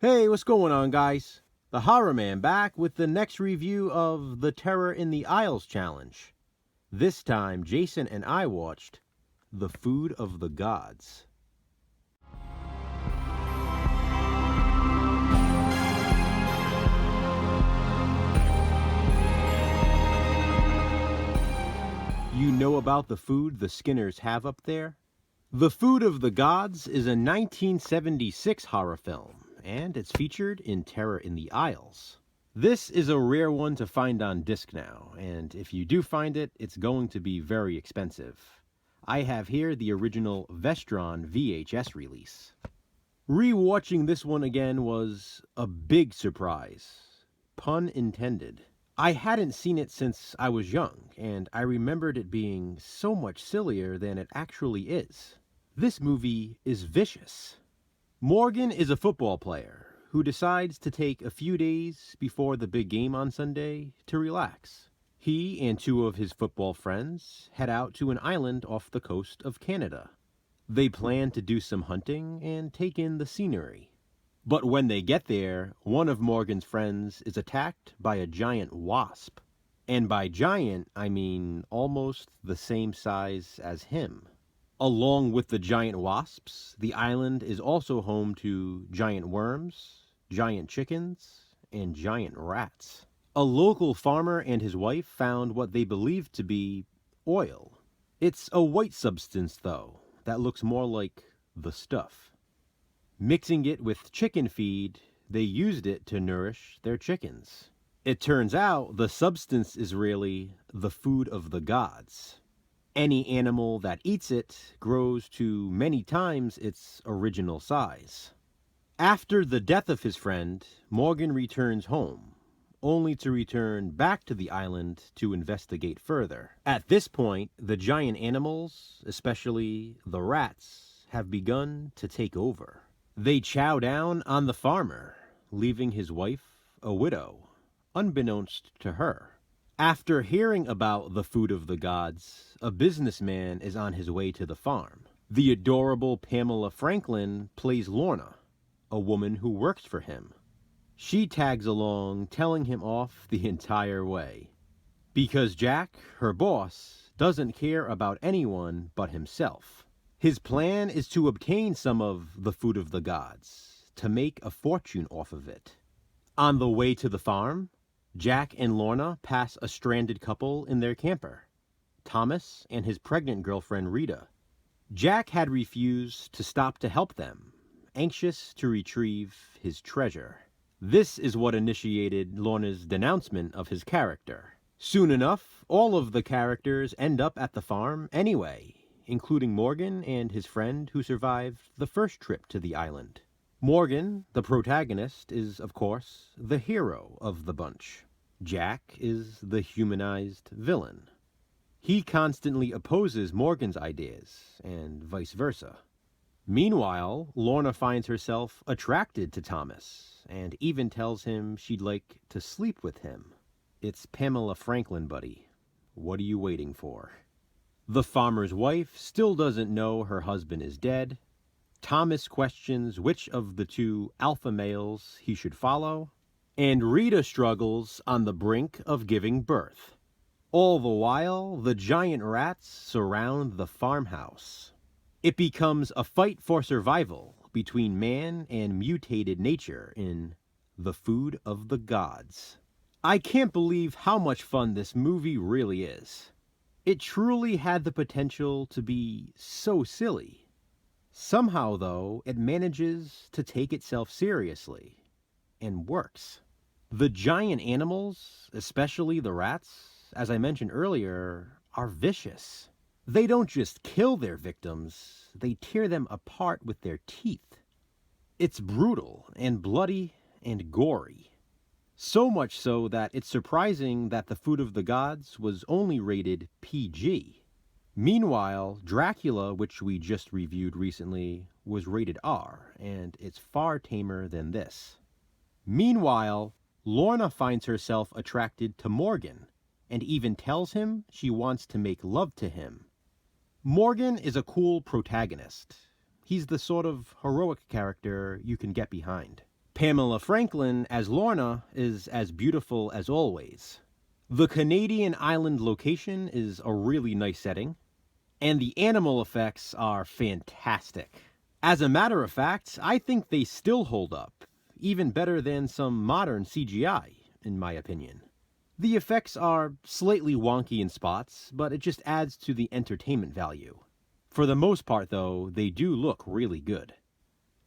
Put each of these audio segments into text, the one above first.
Hey, what's going on, guys? The Horror Man back with the next review of the Terror in the Isles challenge. This time, Jason and I watched The Food of the Gods. You know about the food the Skinners have up there? The Food of the Gods is a 1976 horror film, and it's featured in Terror in the Isles. This is a rare one to find on disc now, and if you do find it, it's going to be very expensive. I have here the original Vestron VHS release. Rewatching this one again was a big surprise. Pun intended. I hadn't seen it since I was young, and I remembered it being so much sillier than it actually is. This movie is vicious. Morgan is a football player who decides to take a few days before the big game on Sunday to relax. He and two of his football friends head out to an island off the coast of Canada. They plan to do some hunting and take in the scenery. But when they get there, one of Morgan's friends is attacked by a giant wasp. And by giant, I mean almost the same size as him. Along with the giant wasps, the island is also home to giant worms, giant chickens, and giant rats. A local farmer and his wife found what they believed to be oil. It's a white substance, though, that looks more like the stuff. Mixing it with chicken feed, they used it to nourish their chickens. It turns out the substance is really the food of the gods. Any animal that eats it grows to many times its original size. After the death of his friend, Morgan returns home, only to return back to the island to investigate further. At this point, the giant animals, especially the rats, have begun to take over. They chow down on the farmer, leaving his wife a widow, unbeknownst to her. After hearing about the food of the gods, a businessman is on his way to the farm. The adorable Pamela Franklin plays Lorna, a woman who works for him. She tags along, telling him off the entire way. Because Jack, her boss, doesn't care about anyone but himself. His plan is to obtain some of the food of the gods, to make a fortune off of it. On the way to the farm, Jack and Lorna pass a stranded couple in their camper, Thomas and his pregnant girlfriend Rita. Jack had refused to stop to help them, anxious to retrieve his treasure. This is what initiated Lorna's denouncement of his character. Soon enough, all of the characters end up at the farm anyway, including Morgan and his friend who survived the first trip to the island. Morgan, the protagonist, is, of course, the hero of the bunch. Jack is the humanized villain. He constantly opposes Morgan's ideas, and vice versa. Meanwhile, Lorna finds herself attracted to Thomas, and even tells him she'd like to sleep with him. It's Pamela Franklin, buddy. What are you waiting for? The farmer's wife still doesn't know her husband is dead. Thomas questions which of the two alpha males he should follow. And Rita struggles on the brink of giving birth. All the while, the giant rats surround the farmhouse. It becomes a fight for survival between man and mutated nature in The Food of the Gods. I can't believe how much fun this movie really is. It truly had the potential to be so silly. Somehow, though, it manages to take itself seriously, and works. The giant animals, especially the rats, as I mentioned earlier, are vicious. They don't just kill their victims, they tear them apart with their teeth. It's brutal and bloody and gory. So much so that it's surprising that The Food of the Gods was only rated PG. Meanwhile, Dracula, which we just reviewed recently, was rated R, and it's far tamer than this. Meanwhile, Lorna finds herself attracted to Morgan, and even tells him she wants to make love to him. Morgan is a cool protagonist. He's the sort of heroic character you can get behind. Pamela Franklin as Lorna is as beautiful as always. The Canadian island location is a really nice setting, and the animal effects are fantastic. As a matter of fact, I think they still hold up, even better than some modern CGI, in my opinion. The effects are slightly wonky in spots, but it just adds to the entertainment value. For the most part, though, they do look really good.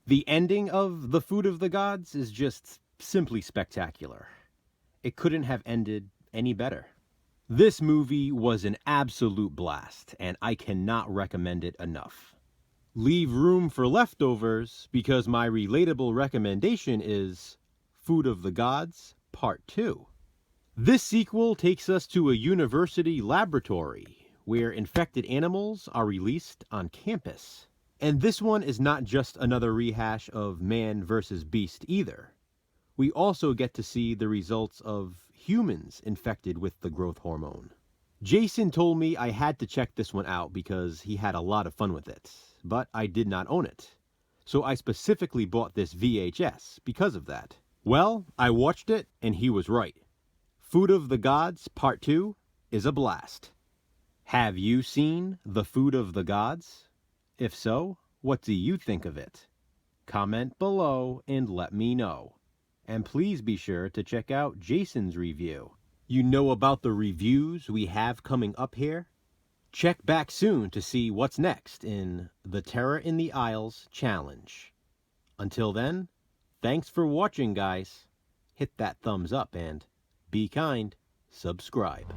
The ending of The Food of the Gods is just simply spectacular. It couldn't have ended any better. This movie was an absolute blast, and I cannot recommend it enough. Leave room for leftovers, because my relatable recommendation is Food of the Gods Part 2. This sequel takes us to a university laboratory where infected animals are released on campus. And this one is not just another rehash of Man vs. Beast either. We also get to see the results of humans infected with the growth hormone. Jason told me I had to check this one out because he had a lot of fun with it, but I did not own it. So I specifically bought this VHS because of that. Well, I watched it and he was right. Food of the Gods Part 2 is a blast. Have you seen The Food of the Gods? If so, what do you think of it? Comment below and let me know. And please be sure to check out Jason's review. You know about the reviews we have coming up here? Check back soon to see what's next in the Terror in the Isles Challenge. Until then, thanks for watching, guys. Hit that thumbs up and be kind, subscribe.